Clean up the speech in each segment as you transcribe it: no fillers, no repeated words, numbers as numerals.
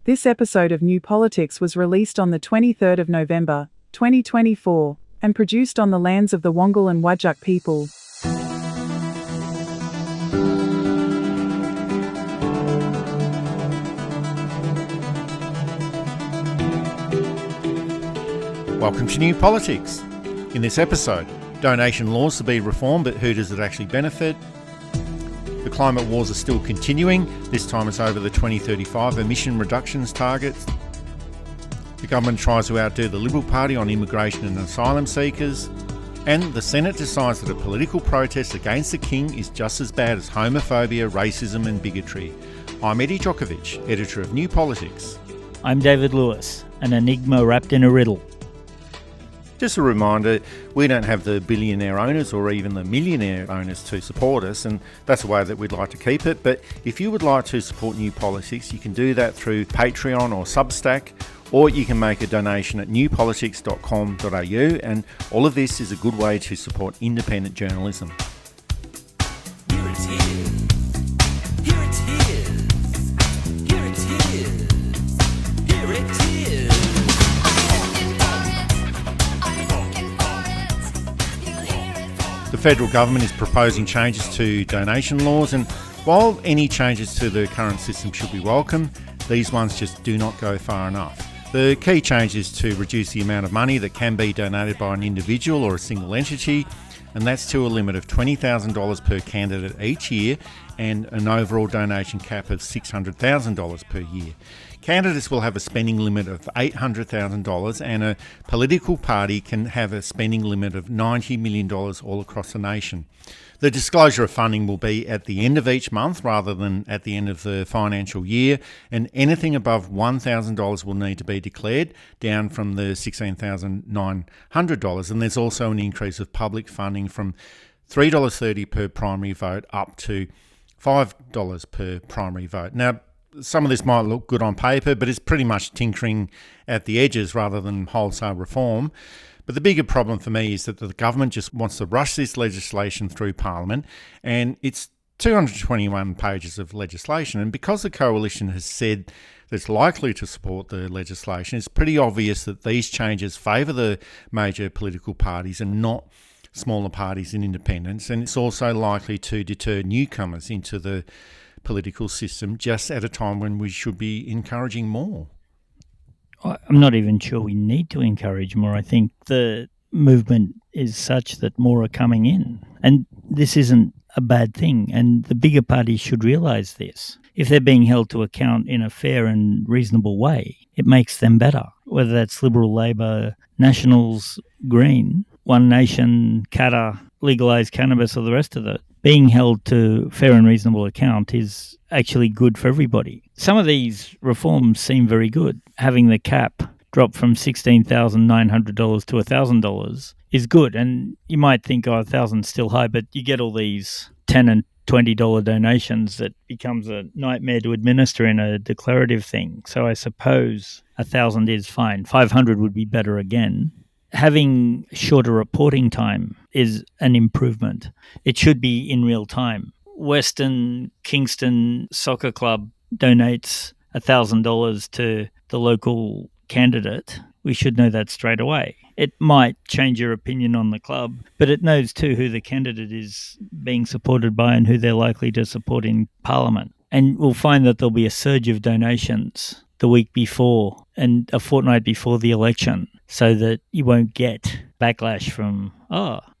This episode of New Politics was released on the 23rd of November, 2024, and produced on the lands of the Wangal and Whadjuk people. Welcome to New Politics. In this episode, donation laws to be reformed, but who does it actually benefit? The climate wars are still continuing. This time it's over the 2035 emission reductions targets. The government tries to outdo the Liberal Party on immigration and asylum seekers. And the Senate decides that a political protest against the King is just as bad as homophobia, racism and bigotry. I'm Eddie Djokovic, editor of New Politics. I'm David Lewis, an enigma wrapped in a riddle. Just a reminder, we don't have the billionaire owners or even the millionaire owners to support us, and that's the way that we'd like to keep it. But if you would like to support New Politics, you can do that through Patreon or Substack, or you can make a donation at newpolitics.com.au, and all of this is a good way to support independent journalism. Here it is. Here it is. Here it is. Here it is. The federal government is proposing changes to donation laws, and while any changes to the current system should be welcome, these ones just do not go far enough. The key change is to reduce the amount of money that can be donated by an individual or a single entity, and that's to a limit of $20,000 per candidate each year and an overall donation cap of $600,000 per year. Candidates will have a spending limit of $800,000 and a political party can have a spending limit of $90 million all across the nation. The disclosure of funding will be at the end of each month rather than at the end of the financial year, and anything above $1,000 will need to be declared, down from the $16,900, and there's also an increase of public funding from $3.30 per primary vote up to $5 per primary vote. Now, some of this might look good on paper, but it's pretty much tinkering at the edges rather than wholesale reform. But the bigger problem for me is that the government just wants to rush this legislation through Parliament, and it's 221 pages of legislation. And because the Coalition has said that it's likely to support the legislation, it's pretty obvious that these changes favour the major political parties and not smaller parties and independents. And it's also likely to deter newcomers into the political system just at a time when we should be encouraging more. I'm not even sure we need to encourage more. I think the movement is such that more are coming in. And this isn't a bad thing. And the bigger parties should realise this. If they're being held to account in a fair and reasonable way, it makes them better. Whether that's Liberal, Labor, Nationals, Green, One Nation, Qatar, legalise cannabis or the rest of it. Being held to fair and reasonable account is actually good for everybody. Some of these reforms seem very good. Having the cap drop from $16,900 to $1,000 is good. And you might think, $1,000 is still high, but you get all these $10 and $20 donations that becomes a nightmare to administer in a declarative thing. So I suppose $1,000 is fine. $500 would be better again. Having shorter reporting time is an improvement. It should be in real time. Western Kingston Soccer Club donates $1,000 to the local candidate. We should know that straight away. It might change your opinion on the club, but it knows too who the candidate is being supported by and who they're likely to support in Parliament. And we'll find that there'll be a surge of donations the week before and a fortnight before the election, so that you won't get backlash from,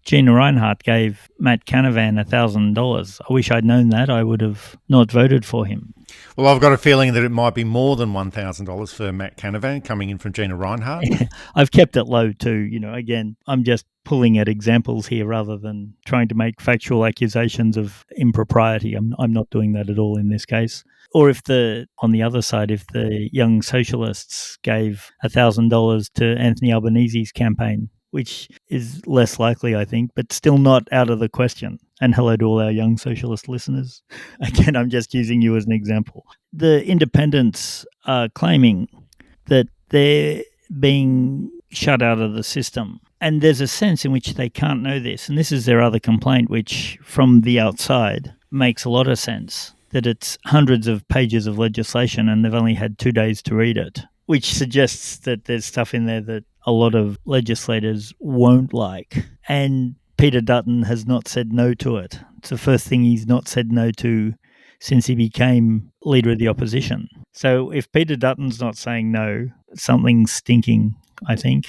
Gina Reinhardt gave Matt Canavan $1,000. I wish I'd known that. I would have not voted for him. Well, I've got a feeling that it might be more than $1,000 for Matt Canavan coming in from Gina Reinhardt. I've kept it low too. Again, I'm just pulling at examples here rather than trying to make factual accusations of impropriety. I'm not doing that at all in this case. Or on the other side, if the Young Socialists gave $1,000 to Anthony Albanese's campaign, which is less likely, I think, but still not out of the question. And hello to all our Young Socialist listeners. Again, I'm just using you as an example. The independents are claiming that they're being shut out of the system. And there's a sense in which they can't know this. And this is their other complaint, which from the outside makes a lot of sense. that it's hundreds of pages of legislation and they've only had 2 days to read it, which suggests that there's stuff in there that a lot of legislators won't like. And Peter Dutton has not said no to it. It's the first thing he's not said no to since he became Leader of the Opposition. So if Peter Dutton's not saying no, something's stinking, I think.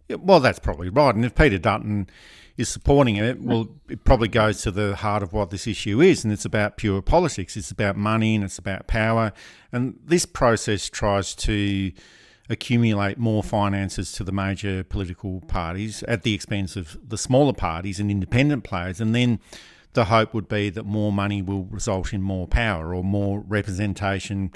Yeah, well, that's probably right. And if Peter Dutton is supporting it, well, it probably goes to the heart of what this issue is, and it's about pure politics. It's about money and it's about power. And this process tries to accumulate more finances to the major political parties at the expense of the smaller parties and independent players. And then the hope would be that more money will result in more power or more representation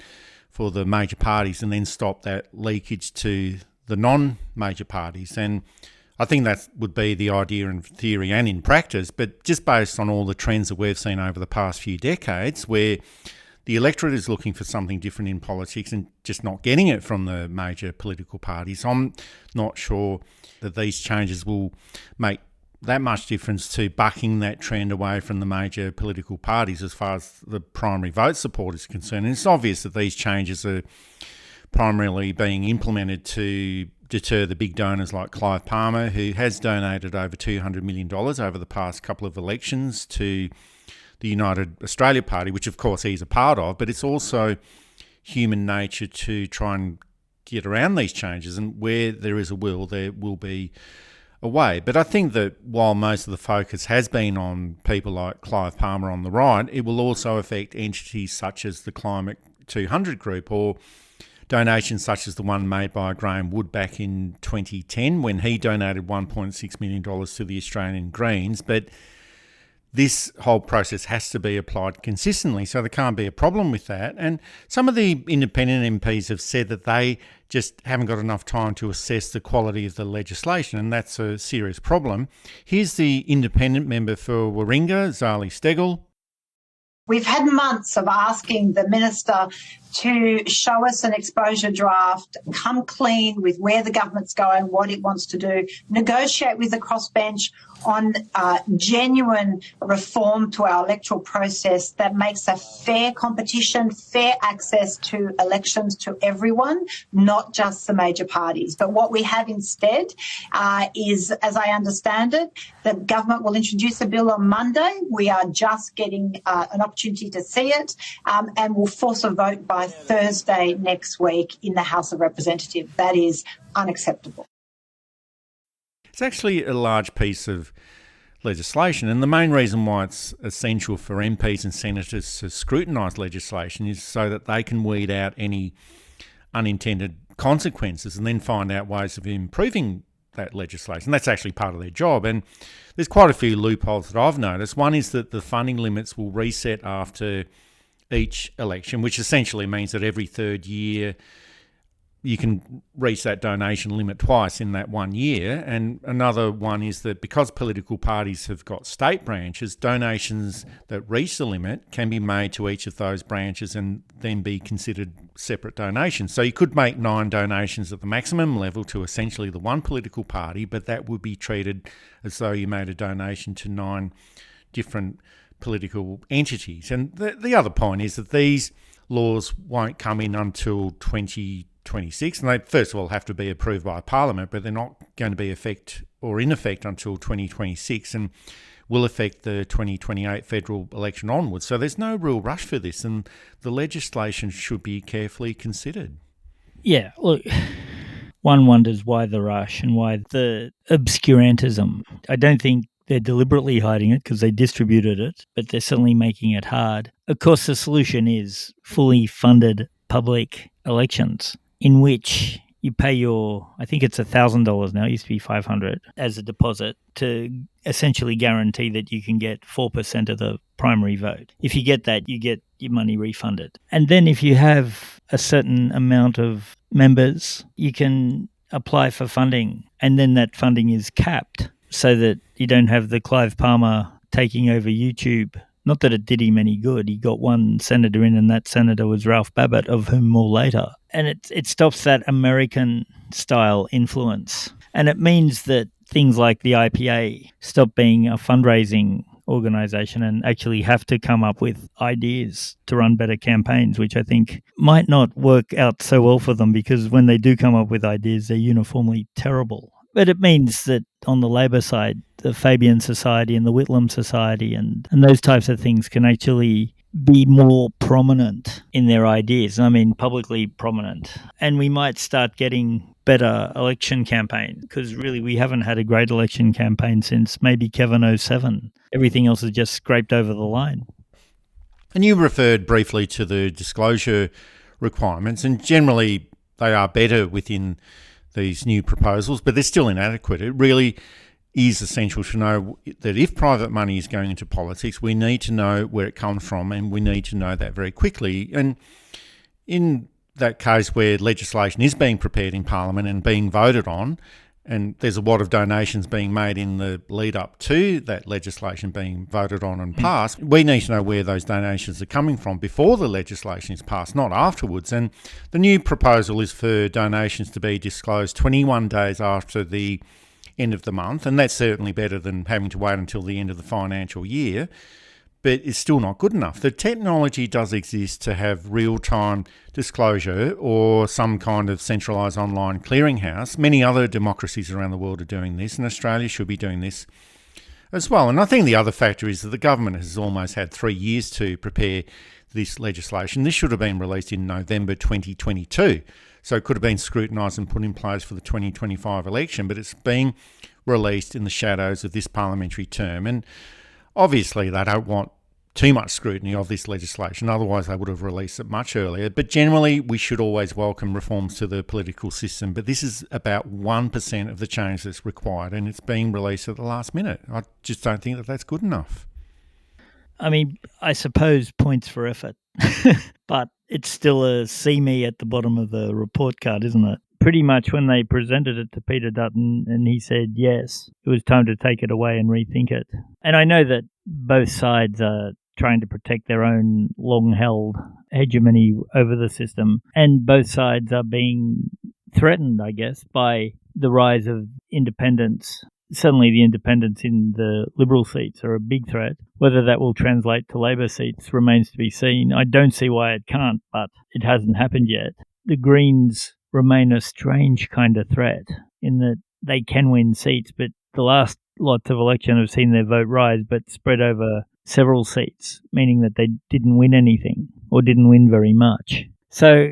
for the major parties, and then stop that leakage to the non-major parties. And I think that would be the idea in theory and in practice, but just based on all the trends that we've seen over the past few decades, where the electorate is looking for something different in politics and just not getting it from the major political parties, I'm not sure that these changes will make that much difference to bucking that trend away from the major political parties as far as the primary vote support is concerned. And it's obvious that these changes are primarily being implemented to deter the big donors like Clive Palmer, who has donated over $200 million over the past couple of elections to the United Australia Party, which of course he's a part of, but it's also human nature to try and get around these changes, and where there is a will, there will be a way. But I think that while most of the focus has been on people like Clive Palmer on the right, it will also affect entities such as the Climate 200 group, or donations such as the one made by Graham Wood back in 2010 when he donated $1.6 million to the Australian Greens. But this whole process has to be applied consistently, so there can't be a problem with that. And some of the independent MPs have said that they just haven't got enough time to assess the quality of the legislation, and that's a serious problem. Here's the independent member for Warringah, Zali Steggall. We've had months of asking the Minister to show us an exposure draft, come clean with where the government's going, what it wants to do, negotiate with the crossbench on genuine reform to our electoral process that makes a fair competition, fair access to elections to everyone, not just the major parties. But what we have instead is, as I understand it, the government will introduce a bill on Monday. We are just getting an opportunity to see it, and will force a vote by Thursday next week in the House of Representatives. That is unacceptable. It's actually a large piece of legislation, and the main reason why it's essential for MPs and senators to scrutinise legislation is so that they can weed out any unintended consequences and then find out ways of improving that legislation. That's actually part of their job, and there's quite a few loopholes that I've noticed. One is that the funding limits will reset after each election, which essentially means that every third year you can reach that donation limit twice in that 1 year. And another one is that because political parties have got state branches, donations that reach the limit can be made to each of those branches and then be considered separate donations. So you could make 9 donations at the maximum level to essentially the one political party, but that would be treated as though you made a donation to 9 different political entities. And the other point is that these laws won't come in until 2026, and they first of all have to be approved by Parliament, but they're not going to be in effect until 2026 and will affect the 2028 federal election onwards. So there's no real rush for this, and the legislation should be carefully considered. Yeah, look, one wonders why the rush and why the obscurantism. I don't think they're deliberately hiding it because they distributed it, but they're certainly making it hard. Of course, the solution is fully funded public elections in which you pay I think it's $1,000 now, it used to be $500 as a deposit to essentially guarantee that you can get 4% of the primary vote. If you get that, you get your money refunded. And then if you have a certain amount of members, you can apply for funding, and then that funding is capped so that you don't have the Clive Palmer taking over YouTube. Not that it did him any good. He got one senator in, and that senator was Ralph Babbitt, of whom more later. And it stops that American-style influence. And it means that things like the IPA stop being a fundraising organisation and actually have to come up with ideas to run better campaigns, which I think might not work out so well for them, because when they do come up with ideas, they're uniformly terrible. But it means that on the Labor side, the Fabian Society and the Whitlam Society and those types of things can actually be more prominent in their ideas. I mean, publicly prominent. And we might start getting better election campaigns, because really we haven't had a great election campaign since maybe Kevin 07. Everything else has just scraped over the line. And you referred briefly to the disclosure requirements, and generally they are better within these new proposals, but they're still inadequate. It really is essential to know that if private money is going into politics, we need to know where it comes from, and we need to know that very quickly. And in that case where legislation is being prepared in Parliament and being voted on, and there's a lot of donations being made in the lead up to that legislation being voted on and passed, we need to know where those donations are coming from before the legislation is passed, not afterwards. And the new proposal is for donations to be disclosed 21 days after the end of the month, and that's certainly better than having to wait until the end of the financial year, but it's still not good enough. The technology does exist to have real-time disclosure or some kind of centralised online clearinghouse. Many other democracies around the world are doing this, and Australia should be doing this as well. And I think the other factor is that the government has almost had 3 years to prepare this legislation. This should have been released in November 2022. So it could have been scrutinised and put in place for the 2025 election, but it's being released in the shadows of this parliamentary term. And obviously they don't want too much scrutiny of this legislation, otherwise they would have released it much earlier. But generally we should always welcome reforms to the political system, but this is about 1% of the change that's required, and it's being released at the last minute. I just don't think that that's good enough. I mean, I suppose points for effort, but it's still a see me at the bottom of the report card, isn't it? Pretty much when they presented it to Peter Dutton and he said yes, it was time to take it away and rethink it. And I know that both sides are trying to protect their own long-held hegemony over the system, and both sides are being threatened, I guess, by the rise of independents. Suddenly the independents in the Liberal seats are a big threat. Whether that will translate to Labor seats remains to be seen. I don't see why it can't, but it hasn't happened yet. The Greens remain a strange kind of threat in that they can win seats, but the last lots of election have seen their vote rise but spread over several seats, meaning that they didn't win anything or didn't win very much. So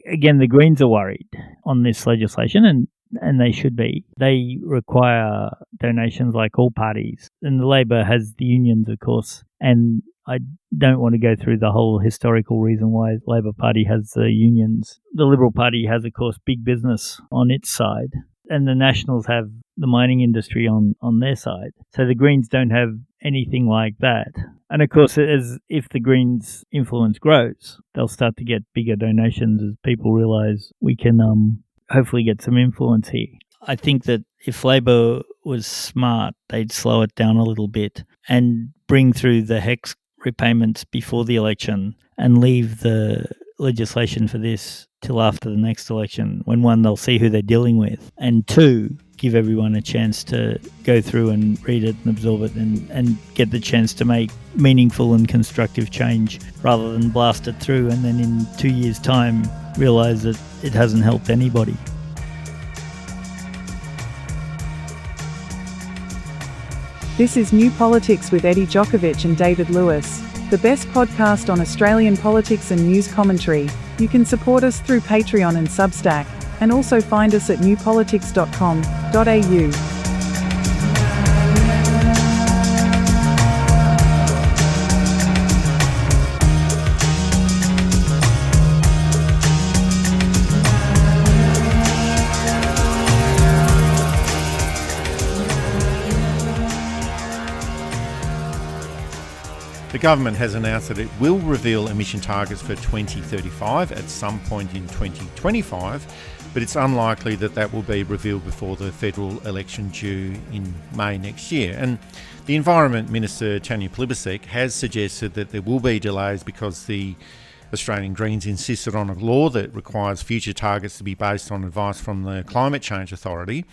again, the Greens are worried on this legislation, and they should be. They require donations like all parties. And the Labor has the unions, of course. And I don't want to go through the whole historical reason why the Labor Party has the unions. The Liberal Party has, of course, big business on its side. And the Nationals have the mining industry on their side. So the Greens don't have anything like that. And of course, if the Greens' influence grows, they'll start to get bigger donations as people realise we can hopefully get some influence here. I think that if Labor was smart, they'd slow it down a little bit and bring through the HECS repayments before the election and leave the legislation for this till after the next election, when one, they'll see who they're dealing with, and two, give everyone a chance to go through and read it and absorb it and get the chance to make meaningful and constructive change rather than blast it through and then in 2 years' time realise that it hasn't helped anybody. This is New Politics with Eddie Djokovic and David Lewis, the best podcast on Australian politics and news commentary. You can support us through Patreon and Substack, and also find us at newpolitics.com.au. The government has announced that it will reveal emission targets for 2035 at some point in 2025, but it's unlikely that that will be revealed before the federal election due in May next year. And the Environment Minister, Tanya Plibersek, has suggested that there will be delays because the Australian Greens insisted on a law that requires future targets to be based on advice from the Climate Change Authority.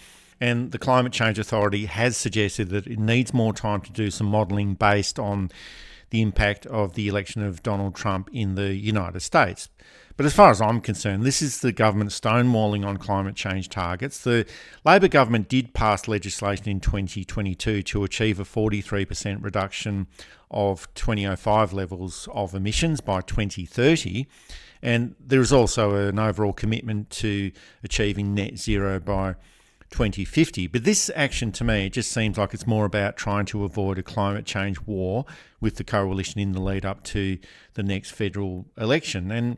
And the Climate Change Authority has suggested that it needs more time to do some modelling based on the impact of the election of Donald Trump in the United States. But as far as I'm concerned, this is the government stonewalling on climate change targets. The Labor government did pass legislation in 2022 to achieve a 43% reduction of 2005 levels of emissions by 2030. And there is also an overall commitment to achieving net zero by 2050. But this action, to me, just seems like it's more about trying to avoid a climate change war with the coalition in the lead up to the next federal election. And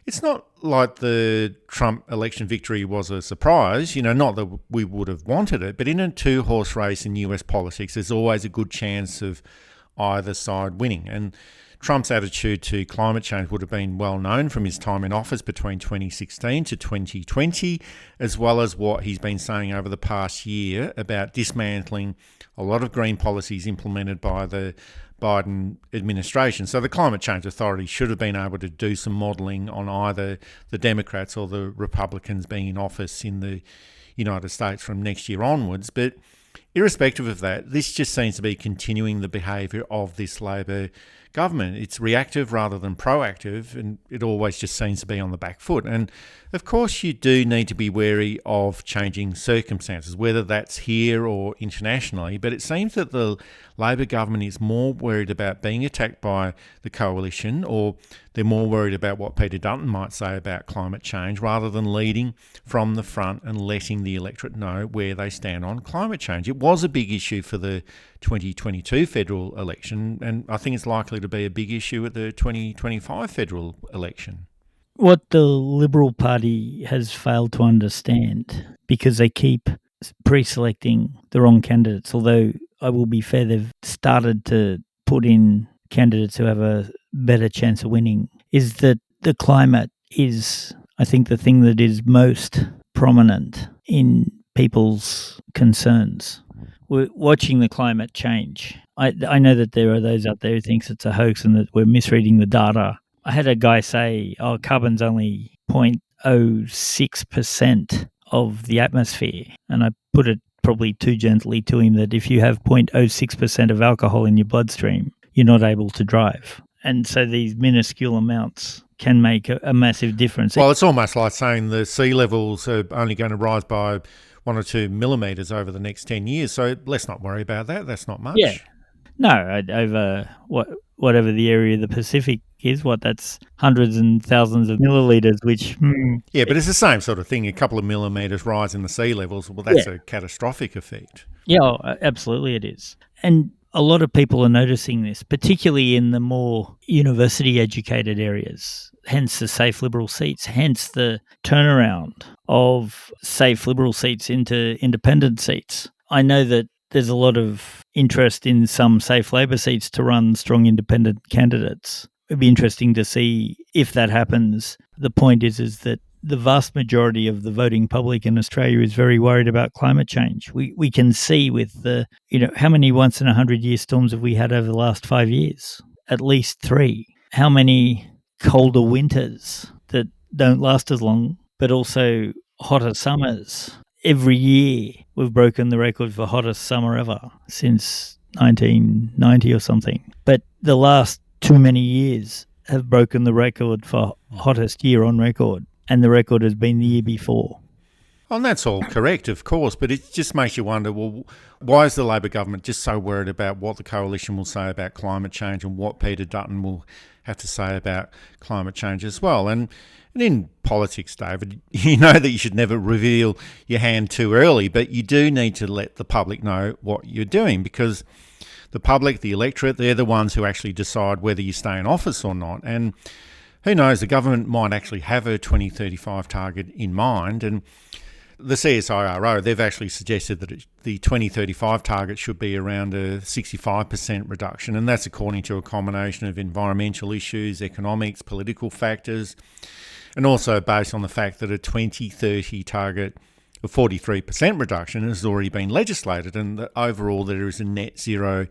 it's not like the Trump election victory was a surprise, not that we would have wanted it, but in a two-horse race in US politics, there's always a good chance of either side winning. And Trump's attitude to climate change would have been well known from his time in office between 2016 to 2020, as well as what he's been saying over the past year about dismantling a lot of green policies implemented by the Biden administration. So the Climate Change Authority should have been able to do some modelling on either the Democrats or the Republicans being in office in the United States from next year onwards. But irrespective of that, this just seems to be continuing the behaviour of this Labor government. It's reactive rather than proactive, and it always just seems to be on the back foot. And of course, you do need to be wary of changing circumstances, whether that's here or internationally. But it seems that the Labor government is more worried about being attacked by the coalition, or they're more worried about what Peter Dutton might say about climate change, rather than leading from the front and letting the electorate know where they stand on climate change. It was a big issue for the 2022 federal election, and I think it's likely to be a big issue at the 2025 federal election. What the Liberal Party has failed to understand, because they keep pre-selecting the wrong candidates, although I will be fair, they've started to put in candidates who have a better chance of winning, is that the climate is, I think, the thing that is most prominent in people's concerns. We're watching the climate change. I know that there are those out there who thinks it's a hoax and that we're misreading the data. I had a guy say, carbon's only 0.06% of the atmosphere. And I put it probably too gently to him that if you have 0.06% of alcohol in your bloodstream, you're not able to drive. And so these minuscule amounts can make a massive difference. Well, it's almost like saying the sea levels are only going to rise by 1 or 2 millimetres over the next 10 years. So let's not worry about that. That's not much. Yeah. No, over whatever the area of the Pacific is, that's hundreds and thousands of millilitres, which... Yeah, but it's the same sort of thing. A couple of millimetres rise in the sea levels, well, that's a catastrophic effect. Yeah, absolutely it is. And a lot of people are noticing this, particularly in the more university-educated areas, hence the safe Liberal seats, hence the turnaround of safe Liberal seats into independent seats. I know that there's a lot of interest in some safe Labor seats to run strong independent candidates. It'd be interesting to see if that happens. The point is that the vast majority of the voting public in Australia is very worried about climate change. We can see with the, how many once in 100-year storms have we had over the last 5 years? At least 3. How many colder winters that don't last as long, but also hotter summers? Every year we've broken the record for hottest summer ever since 1990 or something. But the last too many years have broken the record for hottest year on record, and the record has been the year before. And that's all correct, of course, but it just makes you wonder, well, why is the Labor government just so worried about what the coalition will say about climate change and what Peter Dutton will have to say about climate change as well? And in politics, David, you know that you should never reveal your hand too early, but you do need to let the public know what you're doing, because the public, the electorate, they're the ones who actually decide whether you stay in office or not. And who knows, the government might actually have a 2035 target in mind. And the CSIRO, they've actually suggested that the 2035 target should be around a 65% reduction, and that's according to a combination of environmental issues, economics, political factors, and also based on the fact that a 2030 target of 43% reduction has already been legislated, and that overall there is a net zero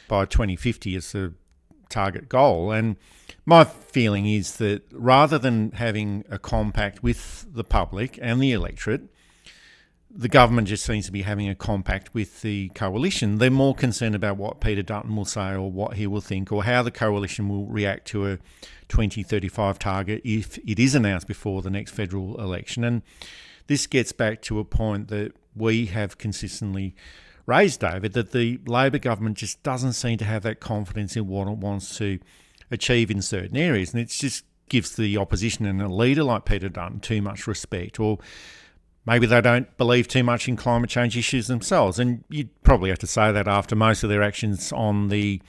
by 2050 as the target goal. And my feeling is that rather than having a compact with the public and the electorate, the government just seems to be having a compact with the coalition. They're more concerned about what Peter Dutton will say or what he will think or how the coalition will react to a 2035 target if it is announced before the next federal election. And this gets back to a point that we have consistently raised, David, that the Labor government just doesn't seem to have that confidence in what it wants to achieve in certain areas. And it just gives the opposition and a leader like Peter Dutton too much respect, or maybe they don't believe too much in climate change issues themselves. And you'd probably have to say that after most of their actions on the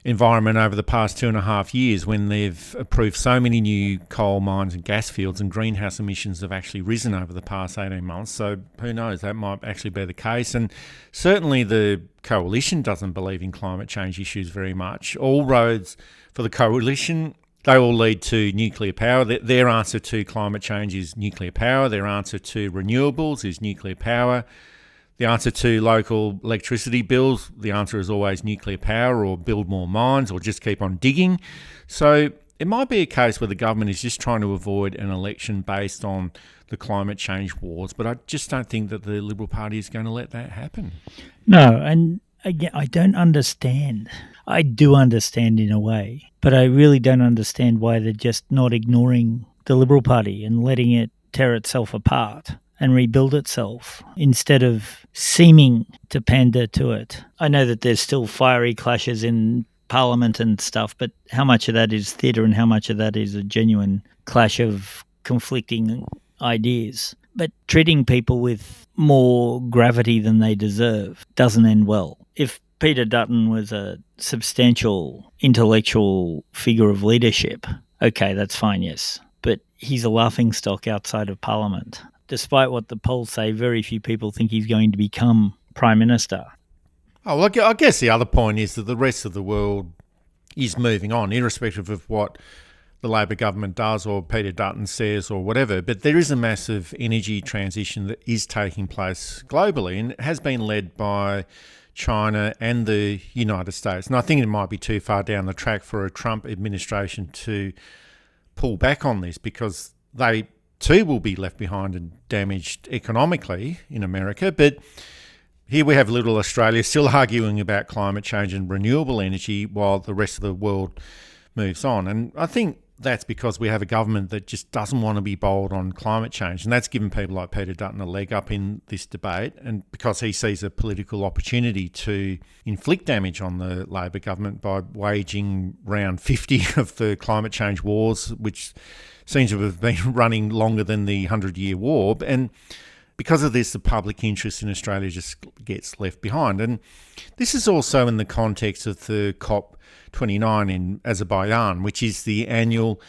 environment over the past 2.5 years, when they've approved so many new coal mines and gas fields, and greenhouse emissions have actually risen over the past 18 months. So who knows, that might actually be the case. And certainly the coalition doesn't believe in climate change issues very much. All roads for the coalition, they all lead to nuclear power. Their answer to climate change is nuclear power. Their answer to renewables is nuclear power. The answer to local electricity bills, the answer is always nuclear power or build more mines or just keep on digging. So it might be a case where the government is just trying to avoid an election based on the climate change wars, but I just don't think that the Liberal Party is going to let that happen. No, and again, I don't understand. I do understand in a way, but I really don't understand why they're just not ignoring the Liberal Party and letting it tear itself apart and rebuild itself instead of seeming to pander to it. I know that there's still fiery clashes in Parliament and stuff, but how much of that is theatre and how much of that is a genuine clash of conflicting ideas? But treating people with more gravity than they deserve doesn't end well. If Peter Dutton was a substantial intellectual figure of leadership, okay, that's fine, yes. But he's a laughingstock outside of Parliament. Despite what the polls say, very few people think he's going to become Prime Minister. Oh, well, I guess the other point is that the rest of the world is moving on, irrespective of what the Labor government does or Peter Dutton says or whatever. But there is a massive energy transition that is taking place globally, and it has been led by China and the United States. And I think it might be too far down the track for a Trump administration to pull back on this, because they too will be left behind and damaged economically in America. But here we have little Australia still arguing about climate change and renewable energy while the rest of the world moves on. And I think that's because we have a government that just doesn't want to be bold on climate change. And that's given people like Peter Dutton a leg up in this debate, and because he sees a political opportunity to inflict damage on the Labor government by waging round 50 of the climate change wars, which seems to have been running longer than the 100-year war. And because of this, the public interest in Australia just gets left behind. And this is also in the context of the COP29 in Azerbaijan, which is the annual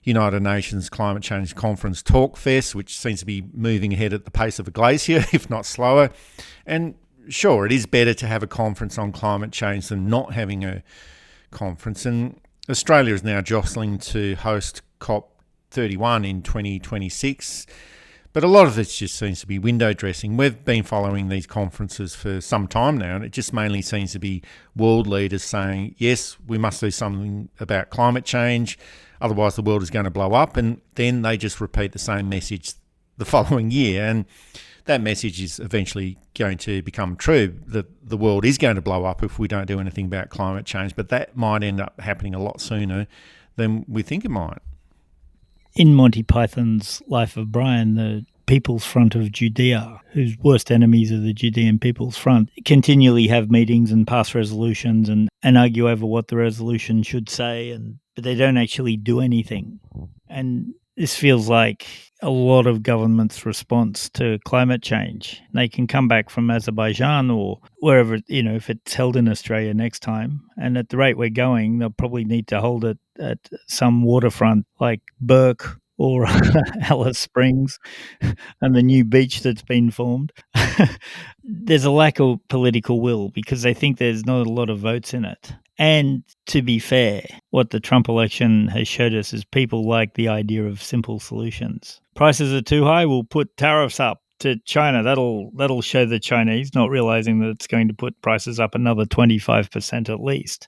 United Nations Climate Change Conference Talk Fest, which seems to be moving ahead at the pace of a glacier, if not slower. And sure, it is better to have a conference on climate change than not having a conference. And Australia is now jostling to host COP31 in 2026. But a lot of this just seems to be window dressing. We've been following these conferences for some time now, and it just mainly seems to be world leaders saying, yes, we must do something about climate change, otherwise the world is going to blow up. And then they just repeat the same message the following year. And that message is eventually going to become true, that the world is going to blow up if we don't do anything about climate change. But that might end up happening a lot sooner than we think it might. In Monty Python's Life of Brian, the People's Front of Judea, whose worst enemies are the Judean People's Front, continually have meetings and pass resolutions and argue over what the resolution should say, but they don't actually do anything. And this feels like a lot of government's response to climate change. They can come back from Azerbaijan or wherever, if it's held in Australia next time. And at the rate we're going, they'll probably need to hold it at some waterfront like Burke or Alice Springs and the new beach that's been formed. There's a lack of political will because they think there's not a lot of votes in it. And to be fair, what the Trump election has showed us is people like the idea of simple solutions. Prices are too high, we'll put tariffs up to China. That'll show the Chinese, not realizing that it's going to put prices up another 25% at least.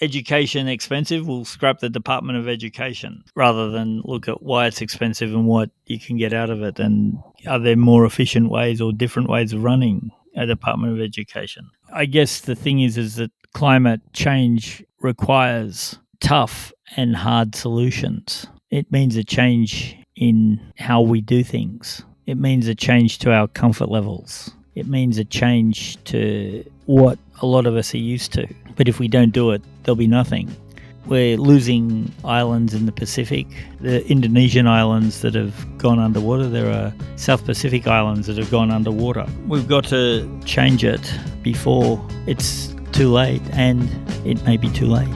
education expensive, we'll scrap the Department of Education rather than look at why it's expensive and what you can get out of it, and are there more efficient ways or different ways of running a Department of Education. I guess the thing is that climate change requires tough and hard solutions. It means a change in how we do things. It means a change to our comfort levels. It means a change to what a lot of us are used to. But if we don't do it, there'll be nothing. We're losing islands in the Pacific, the Indonesian islands that have gone underwater. There are South Pacific islands that have gone underwater. We've got to change it before it's too late, and it may be too late.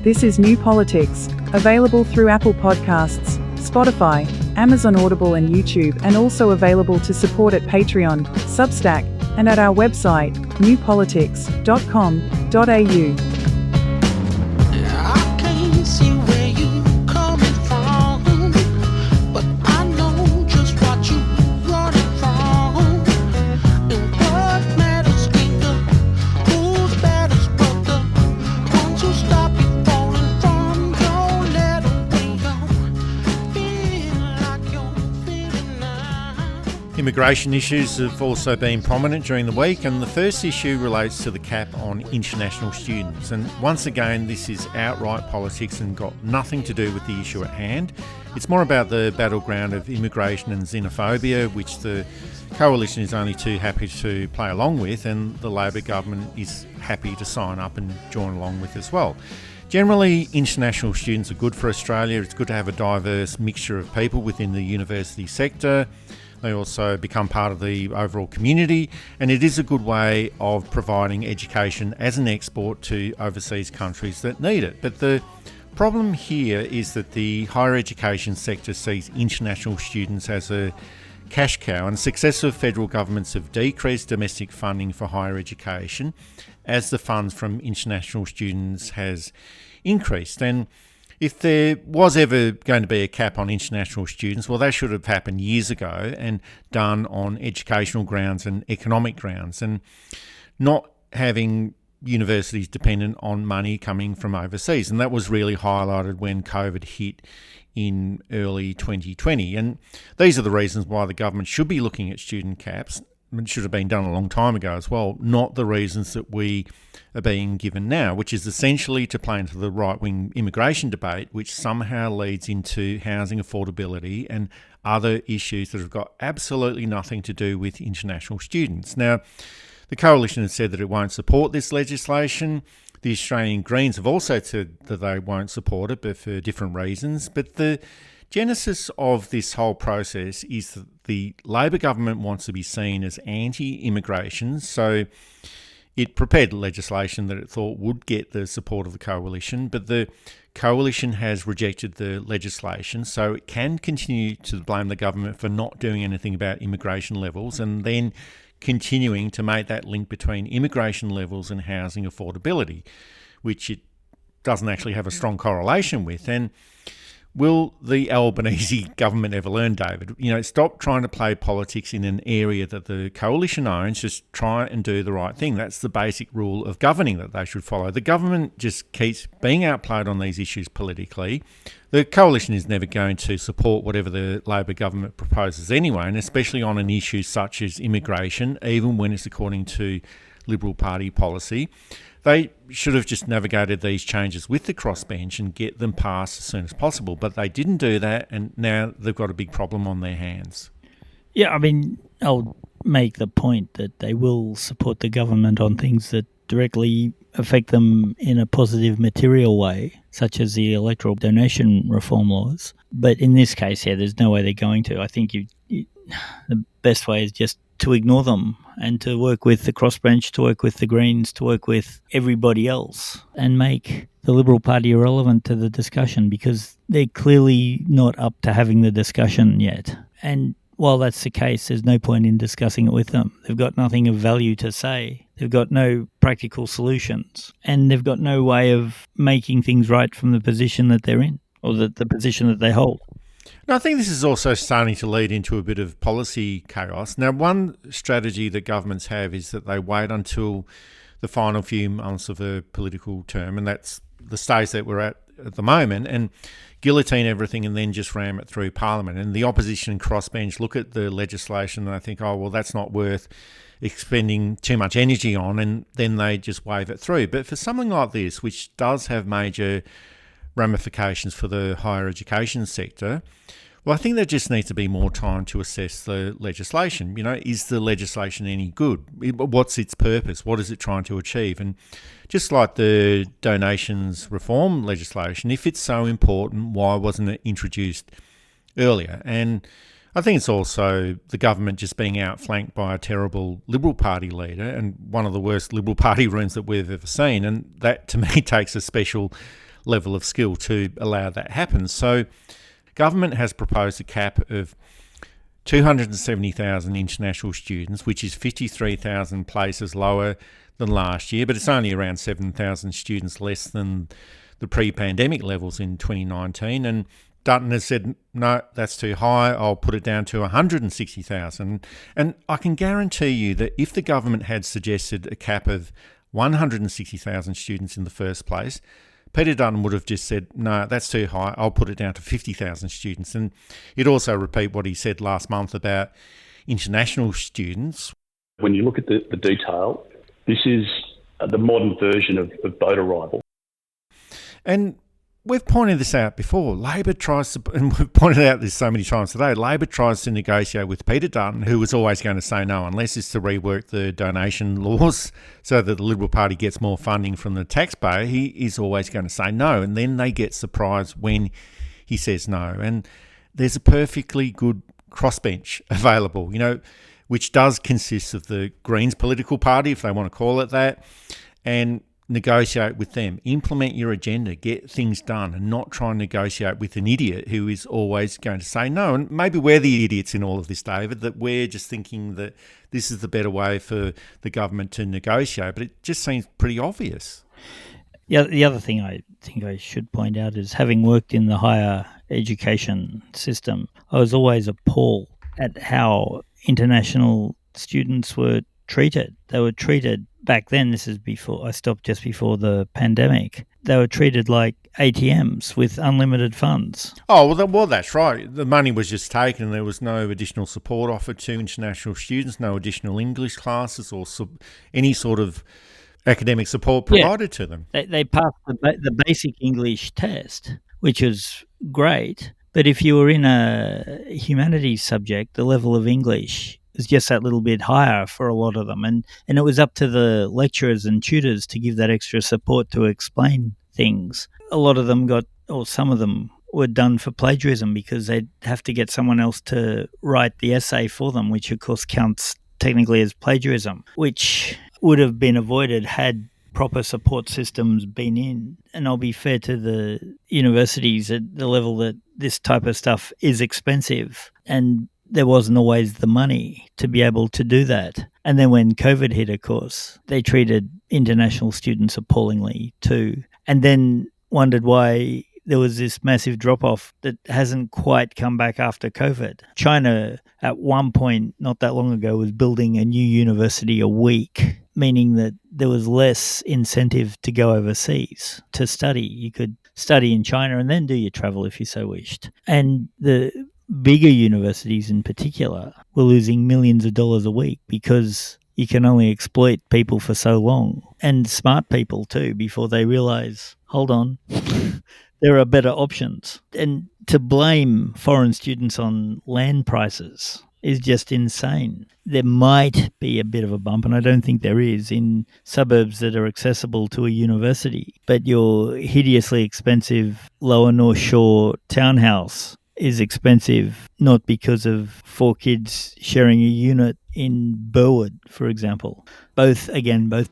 This is New Politics, available through Apple Podcasts, Spotify, Amazon Audible and YouTube, and also available to support at Patreon, Substack, and at our website, newpolitics.com.au. I can't see where you coming from, but I know just what you running from. And what matters ain't the who's matters, but the ones who stop you falling from your little window. Feel like you're feeling now. Immigration issues have also been prominent during the week, and the first issue relates to the cap on international students. And once again, this is outright politics and got nothing to do with the issue at hand. It's more about the battleground of immigration and xenophobia, which the Coalition is only too happy to play along with, and the Labor government is happy to sign up and join along with as well. Generally, international students are good for Australia. It's good to have a diverse mixture of people within the university sector. They also become part of the overall community, and it is a good way of providing education as an export to overseas countries that need it. But the problem here is that the higher education sector sees international students as a cash cow, and successive federal governments have decreased domestic funding for higher education as the funds from international students has increased. And if there was ever going to be a cap on international students, well, that should have happened years ago and done on educational grounds and economic grounds, and not having universities dependent on money coming from overseas. And that was really highlighted when COVID hit in early 2020. And these are the reasons why the government should be looking at student caps. It should have been done a long time ago as well, not the reasons that we are being given now, which is essentially to play into the right-wing immigration debate, which somehow leads into housing affordability and other issues that have got absolutely nothing to do with international students. Now, the Coalition has said that it won't support this legislation. The Australian Greens have also said that they won't support it, but for different reasons. But the genesis of this whole process is that the Labor government wants to be seen as anti-immigration, so it prepared legislation that it thought would get the support of the Coalition, but the Coalition has rejected the legislation, so it can continue to blame the government for not doing anything about immigration levels, and then continuing to make that link between immigration levels and housing affordability, which it doesn't actually have a strong correlation with. And will the Albanese government ever learn, David? Stop trying to play politics in an area that the Coalition owns. Just try and do the right thing. That's the basic rule of governing that they should follow. The government just keeps being outplayed on these issues politically. The Coalition is never going to support whatever the Labor government proposes anyway, and especially on an issue such as immigration, even when it's according to Liberal Party policy. They should have just navigated these changes with the crossbench and get them passed as soon as possible, but they didn't do that, and now they've got a big problem on their hands. Yeah, I mean, I'll make the point that they will support the government on things that directly affect them in a positive material way, such as the electoral donation reform laws. But in this case, there's no way they're going to. I think the best way is just to ignore them and to work with the crossbench, to work with the Greens, to work with everybody else and make the Liberal Party irrelevant to the discussion, because they're clearly not up to having the discussion yet. And while that's the case, there's no point in discussing it with them. They've got nothing of value to say. They've got no practical solutions, and they've got no way of making things right from the position that they're in, or the position that they hold. And I think this is also starting to lead into a bit of policy chaos. Now, one strategy that governments have is that they wait until the final few months of a political term, and that's the stage that we're at the moment, and guillotine everything and then just ram it through Parliament. And the opposition crossbench look at the legislation and they think, oh, well, that's not worth expending too much energy on, and then they just wave it through. But for something like this, which does have major ramifications for the higher education sector, well, I think there just needs to be more time to assess the legislation. You know, is the legislation any good? What's its purpose? What is it trying to achieve? And just like the donations reform legislation, if it's so important, why wasn't it introduced earlier? And I think it's also the government just being outflanked by a terrible Liberal Party leader and one of the worst Liberal Party rooms that we've ever seen. And that, to me, takes a special level of skill to allow that happen. So government has proposed a cap of 270,000 international students, which is 53,000 places lower than last year, but it's only around 7,000 students less than the pre-pandemic levels in 2019. And Dutton has said, no, that's too high, I'll put it down to 160,000. And I can guarantee you that if the government had suggested a cap of 160,000 students in the first place, Peter Dutton would have just said, no, that's too high, I'll put it down to 50,000 students. And he'd also repeat what he said last month about international students. When you look at the detail, this is the modern version of boat arrival. And we've pointed this out before. Labor tries to, and we've pointed out this so many times today, Labor tries to negotiate with Peter Dutton, who was always going to say no, unless it's to rework the donation laws so that the Liberal Party gets more funding from the taxpayer. He is always going to say no. And then they get surprised when he says no. And there's a perfectly good crossbench available, you know, which does consist of the Greens political party, if they want to call it that, and negotiate with them, implement your agenda, get things done, and not try and negotiate with an idiot who is always going to say no. And maybe we're the idiots in all of this, David, that we're just thinking that this is the better way for the government to negotiate, but it just seems pretty obvious. Yeah, the other thing I think I should point out is, having worked in the higher education system, I was always appalled at how international students were treated. They were treated back then, this is before I stopped, just before the pandemic, they were treated like ATMs with unlimited funds. Oh, well, that's right. The money was just taken. There was no additional support offered to international students, no additional English classes or any sort of academic support provided to them. They passed the basic English test, which was great. But if you were in a humanities subject, the level of English was just that little bit higher for a lot of them. And it was up to the lecturers and tutors to give that extra support to explain things. A lot of them some of them were done for plagiarism, because they'd have to get someone else to write the essay for them, which of course counts technically as plagiarism, which would have been avoided had proper support systems been in. And I'll be fair to the universities at the level that this type of stuff is expensive, and there wasn't always the money to be able to do that. And then when COVID hit, of course, they treated international students appallingly too, and then wondered why there was this massive drop-off that hasn't quite come back after COVID. China, at one point not that long ago, was building a new university a week, meaning that there was less incentive to go overseas to study. You could study in China and then do your travel if you so wished. And the bigger universities in particular were losing millions of dollars a week, because you can only exploit people for so long, and smart people too, before they realise, hold on, there are better options. And to blame foreign students on land prices is just insane. There might be a bit of a bump, and I don't think there is, in suburbs that are accessible to a university, but your hideously expensive Lower North Shore townhouse is expensive, not because of 4 kids sharing a unit in Burwood, for example. Both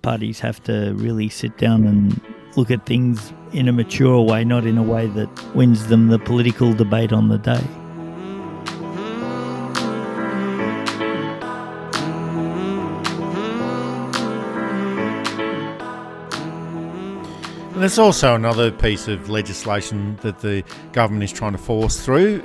parties have to really sit down and look at things in a mature way, not in a way that wins them the political debate on the day. And there's also another piece of legislation that the government is trying to force through,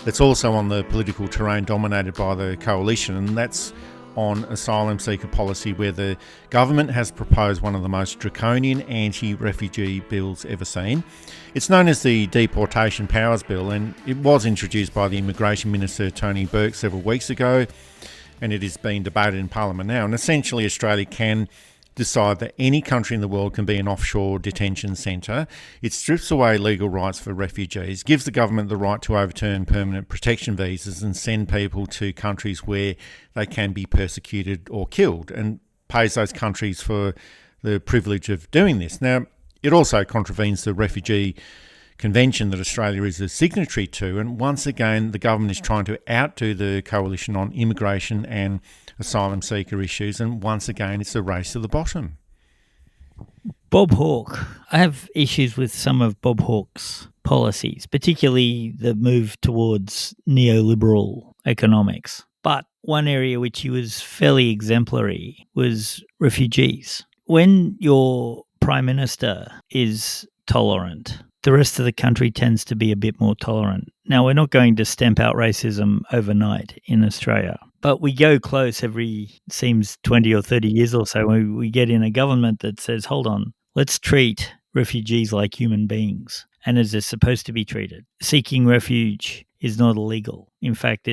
that's also on the political terrain dominated by the coalition, and that's on asylum seeker policy, where the government has proposed one of the most draconian anti-refugee bills ever seen. It's known as the Deportation Powers Bill, and it was introduced by the Immigration Minister Tony Burke several weeks ago, and it is being debated in Parliament now. And essentially Australia can decide that any country in the world can be an offshore detention centre. It strips away legal rights for refugees, gives the government the right to overturn permanent protection visas and send people to countries where they can be persecuted or killed, and pays those countries for the privilege of doing this. Now, it also contravenes the Refugee Convention that Australia is a signatory to, and once again the government is trying to outdo the coalition on immigration and asylum seeker issues, and once again it's a race to the bottom. Bob Hawke. I have issues with some of Bob Hawke's policies, particularly the move towards neoliberal economics. But one area which he was fairly exemplary was refugees. When your Prime Minister is tolerant, the rest of the country tends to be a bit more tolerant. Now, we're not going to stamp out racism overnight in Australia, but we go close every, seems 20 or 30 years or so, when we get in a government that says, hold on, let's treat refugees like human beings and as they're supposed to be treated. Seeking refuge is not illegal. In fact,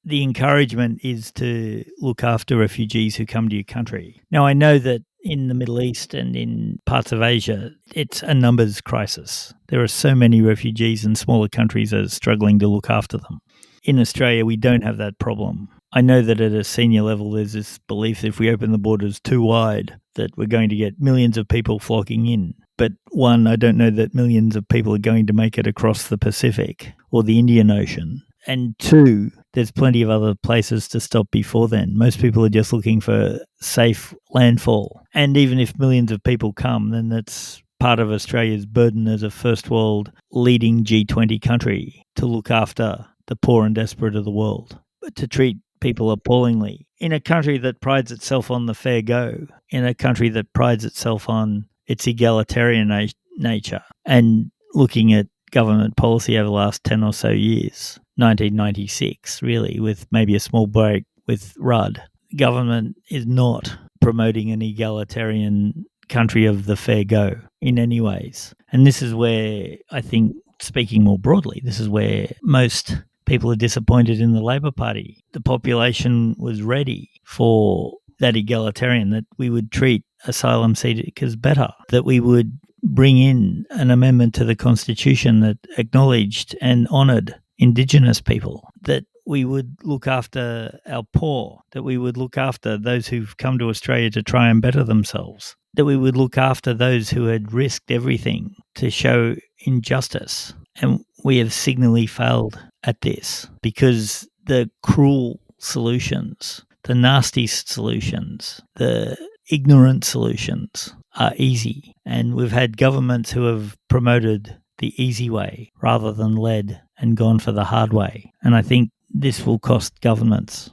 the encouragement is to look after refugees who come to your country. Now, I know that in the Middle East and in parts of Asia, it's a numbers crisis. There are so many refugees and smaller countries that are struggling to look after them. In Australia, we don't have that problem. I know that at a senior level, there's this belief that if we open the borders too wide, that we're going to get millions of people flocking in. But one, I don't know that millions of people are going to make it across the Pacific or the Indian Ocean. And two, there's plenty of other places to stop before then. Most people are just looking for safe landfall. And even if millions of people come, then that's part of Australia's burden as a first world leading G20 country to look after the poor and desperate of the world, but to treat people appallingly. In a country that prides itself on the fair go, in a country that prides itself on its egalitarian nature, and looking at government policy over the last 10 or so years, 1996 really, with maybe a small break with Rudd, government is not promoting an egalitarian country of the fair go in any ways. And this is where, I think, speaking more broadly, this is where most people are disappointed in the Labor Party. The population was ready for that egalitarian, that we would treat asylum seekers better, that we would bring in an amendment to the Constitution that acknowledged and honoured Indigenous people, that we would look after our poor, that we would look after those who've come to Australia to try and better themselves, that we would look after those who had risked everything to show injustice. And we have signally failed at this because the cruel solutions, the nasty solutions, the ignorant solutions are easy. And we've had governments who have promoted the easy way rather than led and gone for the hard way. And I think this will cost governments.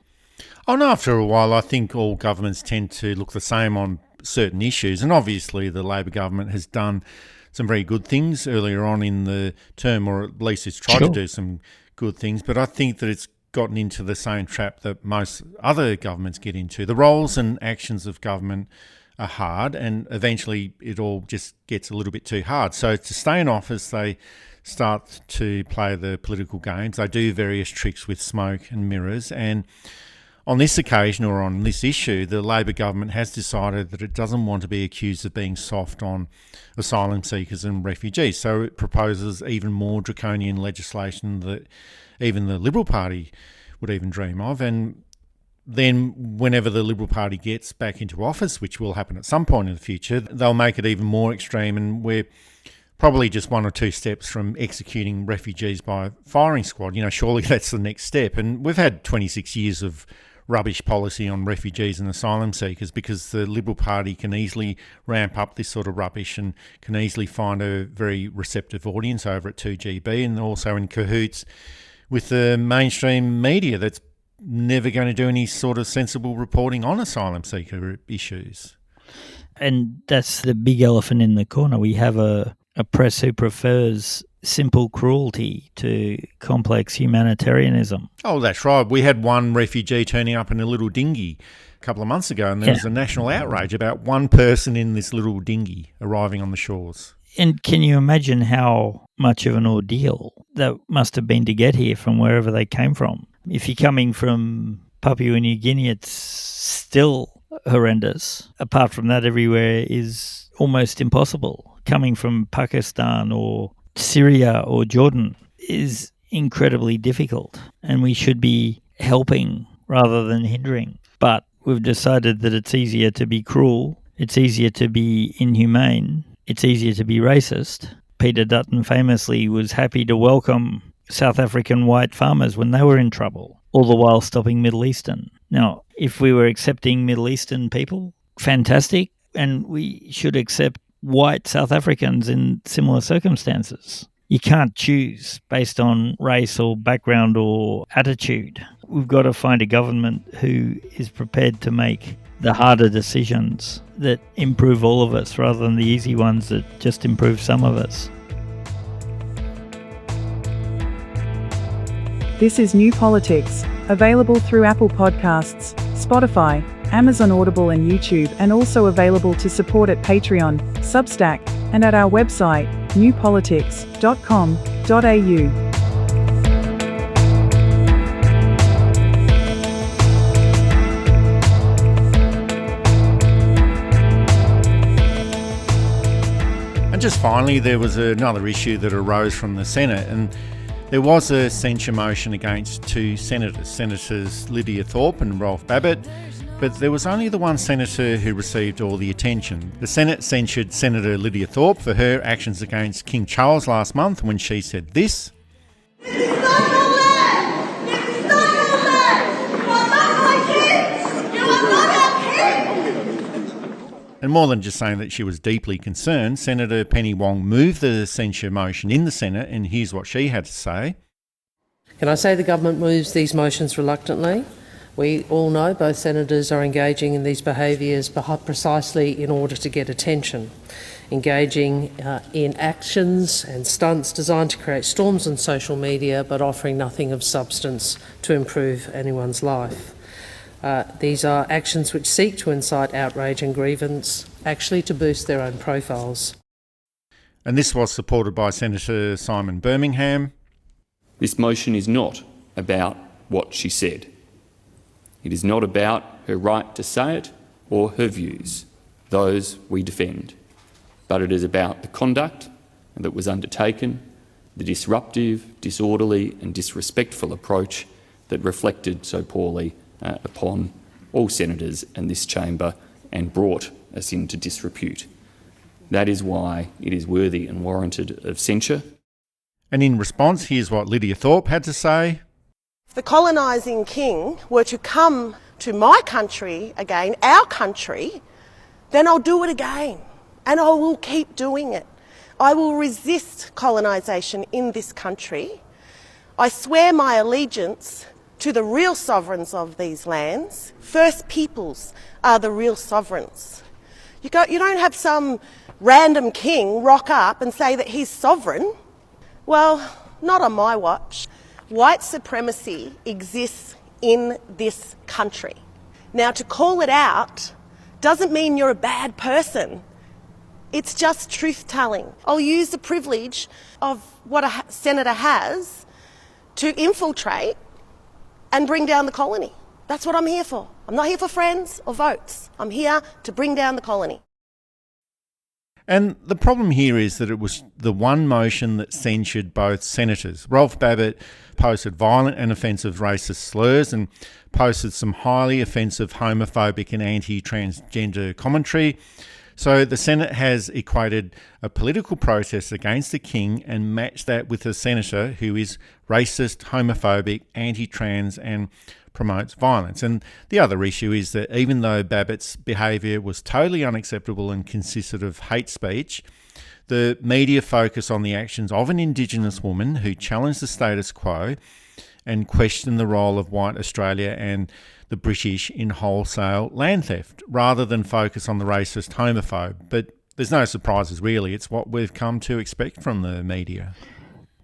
Oh no, after a while, I think all governments tend to look the same on certain issues. And obviously the Labor government has done some very good things earlier on in the term, or at least it's tried to do some good things. But I think that it's gotten into the same trap that most other governments get into. The roles and actions of government are hard, and eventually it all just gets a little bit too hard. So to stay in office, they start to play the political games. They do various tricks with smoke and mirrors. And on this occasion, or on this issue, the Labor government has decided that it doesn't want to be accused of being soft on asylum seekers and refugees. So it proposes even more draconian legislation that even the Liberal Party would even dream of. And then whenever the Liberal Party gets back into office, which will happen at some point in the future, they'll make it even more extreme, and we're probably just one or two steps from executing refugees by firing squad. You know, surely that's the next step. And we've had 26 years of rubbish policy on refugees and asylum seekers because the Liberal Party can easily ramp up this sort of rubbish and can easily find a very receptive audience over at 2GB, and also in cahoots with the mainstream media that's never going to do any sort of sensible reporting on asylum seeker issues. And that's the big elephant in the corner. We have a press who prefers simple cruelty to complex humanitarianism. Oh, that's right. We had one refugee turning up in a little dinghy a couple of months ago, and there was a national outrage about one person in this little dinghy arriving on the shores. And can you imagine how much of an ordeal that must have been to get here from wherever they came from? If you're coming from Papua New Guinea, it's still horrendous. Apart from that, everywhere is almost impossible. Coming from Pakistan or Syria or Jordan is incredibly difficult, and we should be helping rather than hindering. But we've decided that it's easier to be cruel, it's easier to be inhumane, it's easier to be racist. Peter Dutton famously was happy to welcome South African white farmers when they were in trouble, all the while stopping Middle Eastern. Now, if we were accepting Middle Eastern people, fantastic, and we should accept white South Africans in similar circumstances. You can't choose based on race or background or attitude. We've got to find a government who is prepared to make the harder decisions that improve all of us rather than the easy ones that just improve some of us. This is New Politics, available through Apple Podcasts, Spotify, Amazon Audible and YouTube, and also available to support at Patreon, Substack, and at our website, newpolitics.com.au. And just finally, there was another issue that arose from the Senate, and there was a censure motion against two senators, Senators Lydia Thorpe and Rolf Babbitt, but there was only the one senator who received all the attention. The Senate censured Senator Lydia Thorpe for her actions against King Charles last month when she said this. This is not your land! This is not your land! You are not my kids! You are not our kids! And more than just saying that she was deeply concerned, Senator Penny Wong moved the censure motion in the Senate, and here's what she had to say. Can I say the government moves these motions reluctantly? We all know both senators are engaging in these behaviours precisely in order to get attention, engaging in actions and stunts designed to create storms on social media but offering nothing of substance to improve anyone's life. These are actions which seek to incite outrage and grievance, actually to boost their own profiles. And this was supported by Senator Simon Birmingham. This motion is not about what she said. It is not about her right to say it or her views. Those we defend. But it is about the conduct that was undertaken, the disruptive, disorderly and disrespectful approach that reflected so poorly upon all senators in this chamber and brought us into disrepute. That is why it is worthy and warranted of censure. And in response, here's what Lydia Thorpe had to say. If the colonising king were to come to my country again, our country, then I'll do it again. And I will keep doing it. I will resist colonisation in this country. I swear my allegiance to the real sovereigns of these lands. First Peoples are the real sovereigns. You don't have some random king rock up and say that he's sovereign. Well, not on my watch. White supremacy exists in this country. Now, to call it out doesn't mean you're a bad person. It's just truth-telling. I'll use the privilege of what a senator has to infiltrate and bring down the colony. That's what I'm here for. I'm not here for friends or votes. I'm here to bring down the colony. And the problem here is that it was the one motion that censured both senators. Rolf Babbitt posted violent and offensive racist slurs and posted some highly offensive homophobic and anti-transgender commentary. So the Senate has equated a political protest against the king and matched that with a senator who is racist, homophobic, anti-trans and promotes violence. And the other issue is that even though Babbitt's behaviour was totally unacceptable and consisted of hate speech, the media focus on the actions of an Indigenous woman who challenged the status quo and questioned the role of white Australia and the British in wholesale land theft, rather than focus on the racist homophobe. But there's no surprises really, it's what we've come to expect from the media.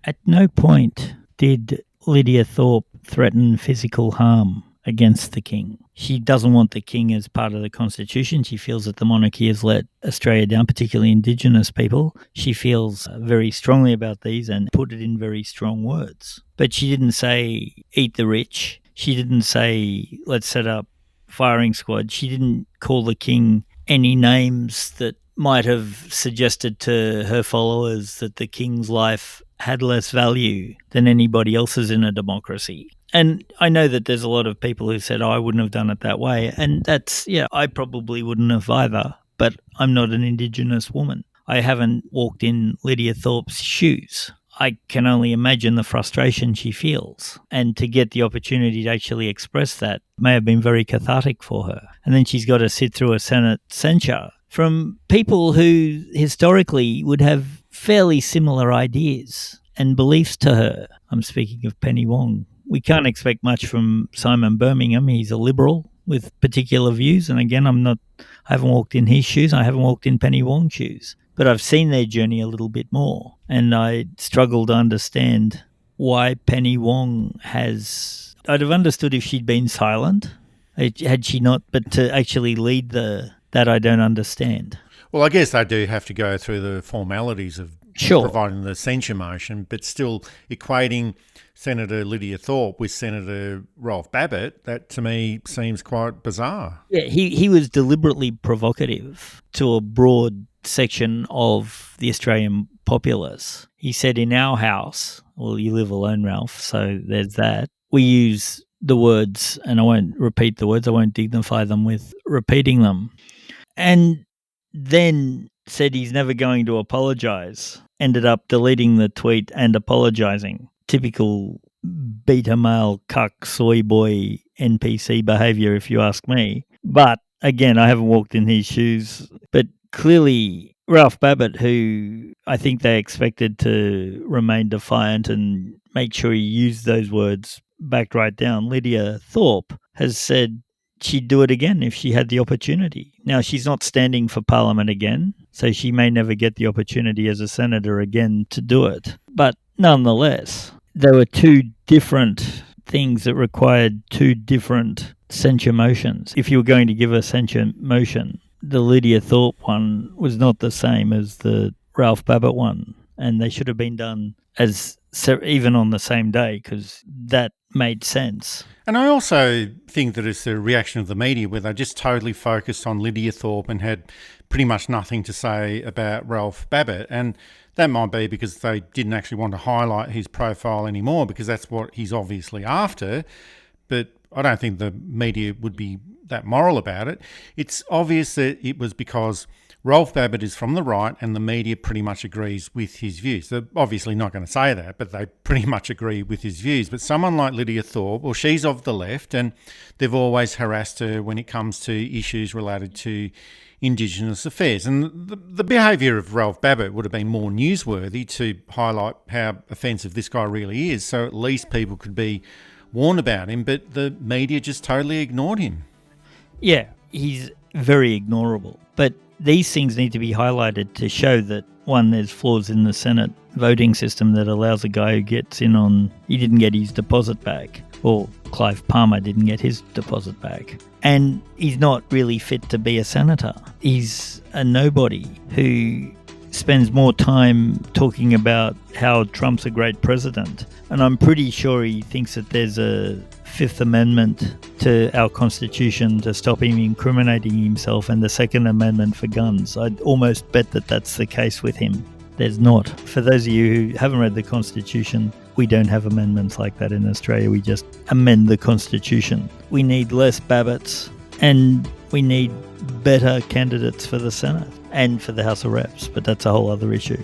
At no point did Lydia Thorpe threaten physical harm against the King. She doesn't want the King as part of the Constitution. She feels that the monarchy has let Australia down, particularly Indigenous people. She feels very strongly about these and put it in very strong words. But she didn't say, eat the rich. She didn't say, let's set up firing squad. She didn't call the King any names that might have suggested to her followers that the King's life had less value than anybody else's in a democracy. And I know that there's a lot of people who said, I wouldn't have done it that way. And that's, I probably wouldn't have either, but I'm not an Indigenous woman. I haven't walked in Lydia Thorpe's shoes. I can only imagine the frustration she feels. And to get the opportunity to actually express that may have been very cathartic for her. And then she's got to sit through a Senate censure from people who historically would have fairly similar ideas and beliefs to her. I'm speaking of Penny Wong. We can't expect much from Simon Birmingham. He's a Liberal with particular views. And again, I haven't walked in his shoes. I haven't walked in Penny Wong's shoes. But I've seen their journey a little bit more. And I struggle to understand why Penny Wong I'd have understood if she'd been silent, had she not, but to actually lead that I don't understand. Well, I guess they do have to go through the formalities of providing the censure motion, but still equating Senator Lydia Thorpe with Senator Ralph Babbitt, that to me seems quite bizarre. Yeah, he was deliberately provocative to a broad section of the Australian populace. He said, in our house, well, you live alone, Ralph, so there's that. We use the words, and I won't repeat the words, I won't dignify them with repeating them. And then said he's never going to apologise. Ended up deleting the tweet and apologising. Typical beta male cuck soy boy NPC behaviour, if you ask me. But again, I haven't walked in his shoes. But clearly, Ralph Babbitt, who I think they expected to remain defiant and make sure he used those words backed right down, Lydia Thorpe has said she'd do it again if she had the opportunity. Now, she's not standing for Parliament again, so she may never get the opportunity as a senator again to do it. But nonetheless, there were two different things that required two different censure motions. If you were going to give a censure motion, the Lydia Thorpe one was not the same as the Ralph Babbitt one, and they should have been done as even on the same day, because that made sense. And I also think that it's the reaction of the media where they just totally focused on Lydia Thorpe and had pretty much nothing to say about Ralph Babbitt. And that might be because they didn't actually want to highlight his profile anymore, because that's what he's obviously after. But I don't think the media would be that moral about it. It's obvious that it was because Ralph Babbitt is from the right and the media pretty much agrees with his views. They're obviously not going to say that, but they pretty much agree with his views. But someone like Lydia Thorpe, well, she's of the left, and they've always harassed her when it comes to issues related to Indigenous affairs. And the behaviour of Ralph Babbitt would have been more newsworthy to highlight how offensive this guy really is, so at least people could be warned about him, but the media just totally ignored him. Yeah, he's very ignorable. But these things need to be highlighted to show that, one, there's flaws in the Senate voting system that allows a guy who gets in on, he didn't get his deposit back, or Clive Palmer didn't get his deposit back. And he's not really fit to be a senator. He's a nobody who spends more time talking about how Trump's a great president. And I'm pretty sure he thinks that there's a Fifth Amendment to our Constitution to stop him incriminating himself, and the Second Amendment for guns. I'd almost bet that that's the case with him. There's not. For those of you who haven't read the Constitution, we don't have amendments like that in Australia. We just amend the Constitution. We need less Babbitts, and we need better candidates for the Senate and for the House of Reps, but that's a whole other issue.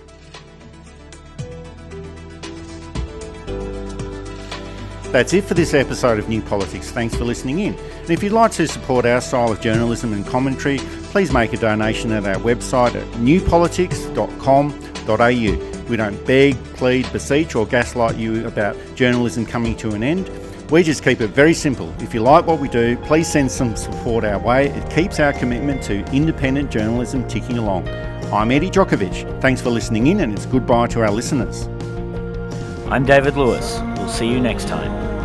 That's it for this episode of New Politics. Thanks for listening in. And if you'd like to support our style of journalism and commentary, please make a donation at our website at newpolitics.com.au. We don't beg, plead, beseech or gaslight you about journalism coming to an end. We just keep it very simple. If you like what we do, please send some support our way. It keeps our commitment to independent journalism ticking along. I'm Eddie Djokovic. Thanks for listening in, and it's goodbye to our listeners. I'm David Lewis. We'll see you next time.